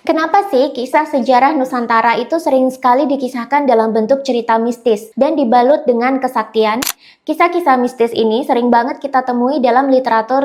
Kenapa sih kisah sejarah Nusantara itu sering sekali dikisahkan dalam bentuk cerita mistis dan dibalut dengan kesaktian? Kisah-kisah mistis ini sering banget kita temui dalam literatur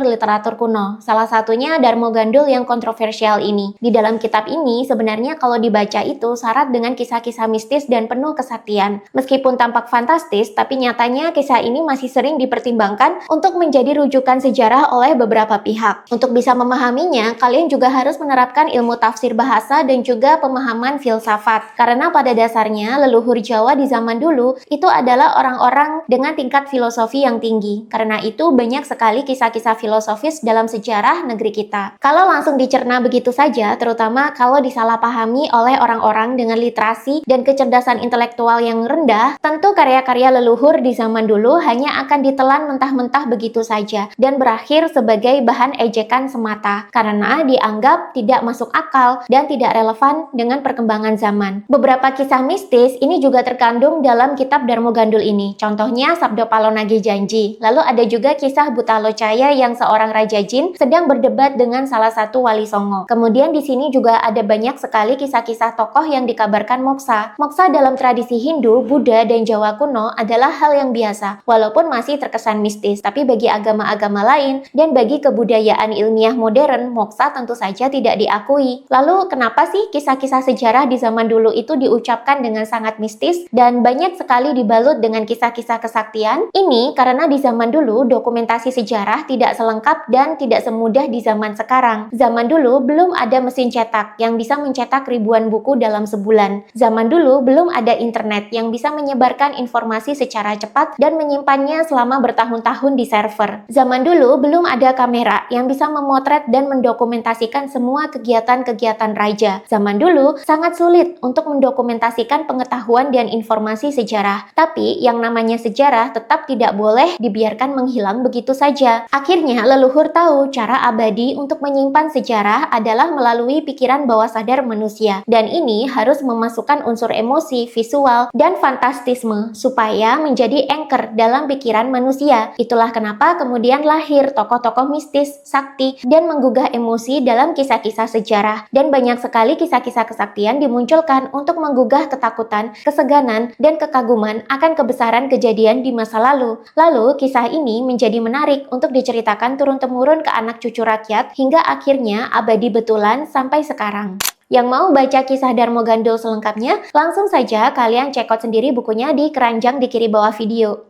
kuno. Salah satunya Darmo Gandul yang kontroversial ini. Di dalam kitab ini sebenarnya kalau dibaca itu syarat dengan kisah-kisah mistis dan penuh kesaktian. Meskipun tampak fantastis, tapi nyatanya kisah ini masih sering dipertimbangkan untuk menjadi rujukan sejarah oleh beberapa pihak. Untuk bisa memahaminya, kalian juga harus menerapkan ilmu tafsir bahasa dan juga pemahaman filsafat. Karena pada dasarnya leluhur Jawa di zaman dulu itu adalah orang-orang dengan tingkat filosofi yang tinggi. Karena itu banyak sekali kisah-kisah filosofis dalam sejarah negeri kita. Kalau langsung dicerna begitu saja, terutama kalau disalahpahami oleh orang-orang dengan literasi dan kecerdasan intelektual yang rendah, tentu karya-karya leluhur di zaman dulu hanya akan ditelan mentah-mentah begitu saja dan berakhir sebagai bahan ejekan semata karena dianggap tidak masuk akal dan tidak relevan dengan perkembangan zaman. Beberapa kisah mistis ini juga terkandung dalam kitab Darmo Gandul ini. Contohnya Sabdo Palonage Janji. Lalu ada juga kisah Buta Locaya yang seorang raja jin sedang berdebat dengan salah satu wali songo. Kemudian di sini juga ada banyak sekali kisah-kisah tokoh yang dikabarkan moksa. Moksa dalam tradisi Hindu, Buddha, dan Jawa kuno adalah hal yang biasa, walaupun masih terkesan mistis. Tapi bagi agama-agama lain dan bagi kebudayaan ilmiah modern, moksa tentu saja tidak diakui. Lalu kenapa sih kisah-kisah sejarah di zaman dulu itu diucapkan dengan sangat mistis dan banyak sekali dibalut dengan kisah-kisah kesaktian? Ini karena di zaman dulu dokumentasi sejarah tidak selengkap dan tidak semudah di zaman sekarang. Zaman dulu belum ada mesin cetak yang bisa mencetak ribuan buku dalam sebulan. Zaman dulu belum ada internet yang bisa menyebarkan informasi secara cepat dan menyimpannya selama bertahun-tahun di server. Zaman dulu belum ada kamera yang bisa memotret dan mendokumentasikan semua kegiatan-kegiatan raja. Zaman dulu sangat sulit untuk mendokumentasikan pengetahuan dan informasi sejarah. Tapi yang namanya sejarah tetap tidak boleh dibiarkan menghilang begitu saja. Akhirnya leluhur tahu cara abadi untuk menyimpan sejarah adalah melalui pikiran bawah sadar manusia. Dan ini harus memasukkan unsur emosi, visual, dan fantastisme supaya menjadi anchor dalam pikiran manusia. Itulah kenapa kemudian lahir tokoh-tokoh mistis, sakti, dan menggugah emosi dalam kisah-kisah sejarah. Dan banyak sekali kisah-kisah kesaktian dimunculkan untuk menggugah ketakutan, keseganan, dan kekaguman akan kebesaran kejadian di masa lalu. Lalu, kisah ini menjadi menarik untuk diceritakan turun-temurun ke anak cucu rakyat hingga akhirnya abadi betulan sampai sekarang. Yang mau baca kisah Darmo Gandul selengkapnya, langsung saja kalian cek out sendiri bukunya di keranjang di kiri bawah video.